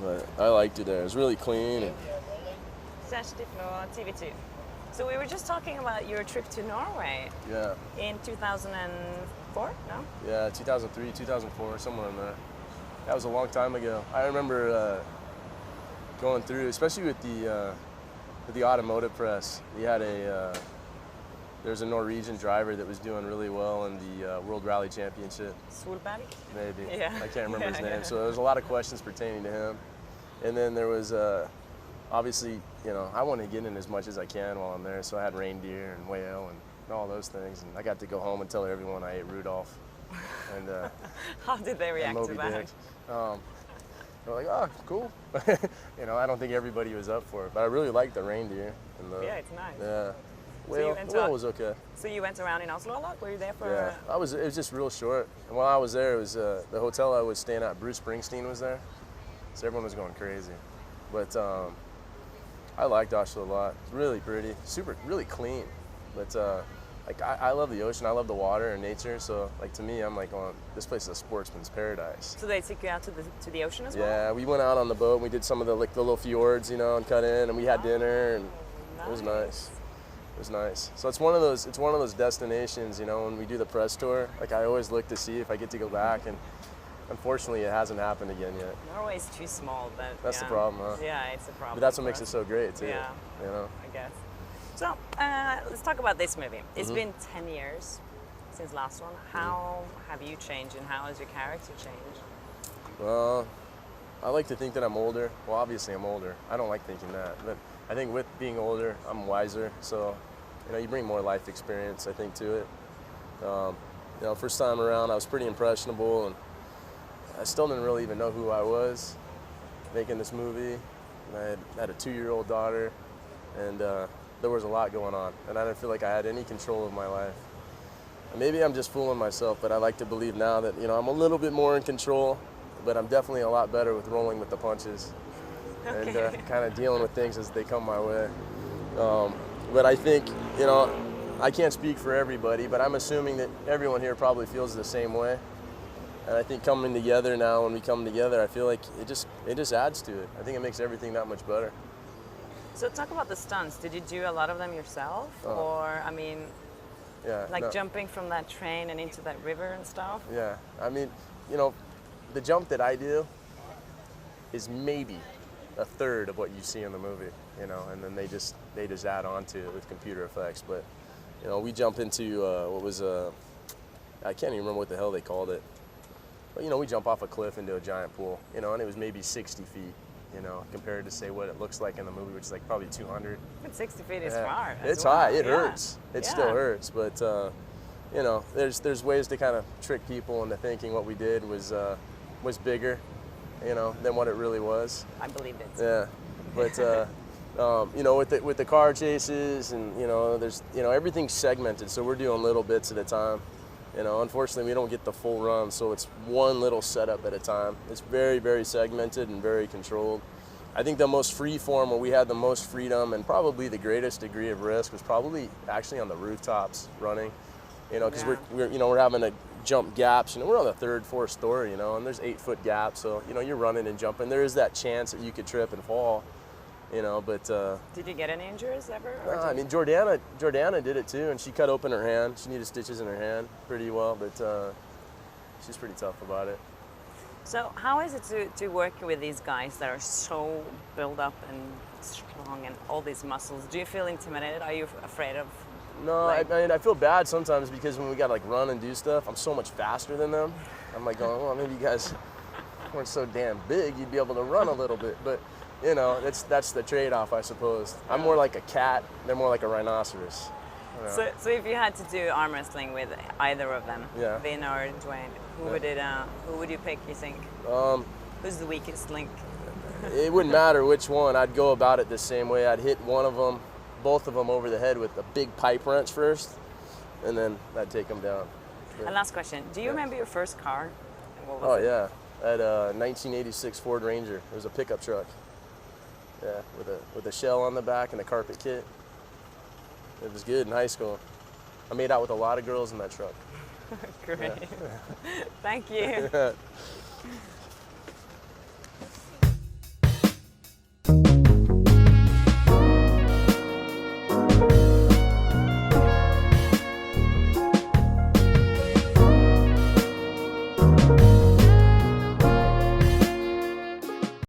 But I liked it there. It was really clean. And Kjersti fra TV2. So we were just talking about your trip to Norway yeah, in 2004, no? yeah, 2003, 2004, somewhere in there. That was a long time ago. I remember going through, especially with the automotive press. We had there's a Norwegian driver that was doing really well in the World Rally Championship. Solberg? Maybe. Yeah. I can't remember his name. So there was a lot of questions pertaining to him. And then there was, obviously, you know, I want to get in as much as I can while I'm there. So I had reindeer and whale and all those things. And I got to go home and tell everyone I ate Rudolph. And How did they react to Moby that? Dick. They're like, oh, cool. You know, I don't think everybody was up for it, but I really liked the reindeer. And Yeah, it's nice. Yeah. So you Whale, went whale was okay. So you went around in Oslo a lot? Were you there for? Yeah, it was just real short. And while I was there, it was the hotel I was staying at. Bruce Springsteen was there, so everyone was going crazy. But I liked Oslo a lot. It's really pretty, really clean. But like I love the ocean. I love the water and nature. So like to me, I'm like, oh, this place is a sportsman's paradise. So they took you out to the ocean as well? Yeah, we went out on the boat. And we did some of the little fjords, you know, and cut in, and we had dinner, and it was nice. It was nice. So it's one of those destinations, you know, when we do the press tour, like I always look to see if I get to go back, and unfortunately it hasn't happened again yet. Norway is too small, but That's yeah. the problem, huh? Yeah, it's a problem. But that's what for makes it us. so great too. Yeah. You know? I guess. So let's talk about this movie. It's been 10 years since last one. How have you changed, and how has your character changed? Well, I like to think that I'm older. Well, obviously I'm older. I don't like thinking that, but I think with being older, I'm wiser. So, you know, you bring more life experience, I think, to it. You know, first time around, I was pretty impressionable, and I still didn't really even know who I was making this movie. And I had a 2-year-old daughter, and there was a lot going on, and I didn't feel like I had any control of my life. And maybe I'm just fooling myself, but I like to believe now that, you know, I'm a little bit more in control, but I'm definitely a lot better with rolling with the punches. And kind of dealing with things as they come my way. But I think, you know, I can't speak for everybody, but I'm assuming that everyone here probably feels the same way. And I think coming together now, when we come together, I feel like it just adds to it. I think it makes everything that much better. So talk about the stunts. Did you do a lot of them yourself? Or, I mean, yeah, like jumping from that train and into that river and stuff? Yeah, I mean, you know, the jump that I do is maybe a third of what you see in the movie, you know, and then they just add on to it with computer effects. But, you know, we jump into what was I can't even remember what the hell they called it. But, you know, we jump off a cliff into a giant pool, you know, and it was maybe 60 feet, you know, compared to, say, what it looks like in the movie, which is like probably 200. But 60 feet is far. It's well. high. It Yeah. hurts. It still hurts. But, you know, there's ways to kind of trick people into thinking what we did was bigger, you know, than what it really was. I believe it. Yeah. But, you know, with the car chases and, you know, there's, you know, everything's segmented. So we're doing little bits at a time. You know, unfortunately, we don't get the full run, so it's one little setup at a time. It's very, very segmented and very controlled. I think the most free form, where we had the most freedom and probably the greatest degree of risk, was probably actually on the rooftops running. You know, because we're having to jump gaps. You know, we're on the 3rd, 4th story. You know, and there's 8-foot gaps, so you know you're running and jumping. There is that chance that you could trip and fall. You know, but did you get any injuries ever? I mean, Jordana did it too, and she cut open her hand. She needed stitches in her hand pretty well, but she's pretty tough about it. So how is it to work with these guys that are so built up and strong and all these muscles? Do you feel intimidated? Are you afraid of? No, like... I mean, I feel bad sometimes because when we gotta like run and do stuff, I'm so much faster than them. I'm like going, well, maybe you guys weren't so damn big, you'd be able to run a little bit, but. You know, that's the trade-off, I suppose. I'm more like a cat, they're more like a rhinoceros. You know. So if you had to do arm wrestling with either of them, yeah. Vin or Dwayne, who would you pick, you think? Who's the weakest link? It wouldn't matter which one. I'd go about it the same way. I'd hit one of them, both of them over the head with a big pipe wrench first, and then I'd take them down. Yeah. And last question, do you remember your first car? What was it? Yeah, I had a 1986 Ford Ranger. It was a pickup truck. Yeah, with a shell on the back and a carpet kit. It was good in high school. I made out with a lot of girls in that truck. Great. Yeah. Thank you.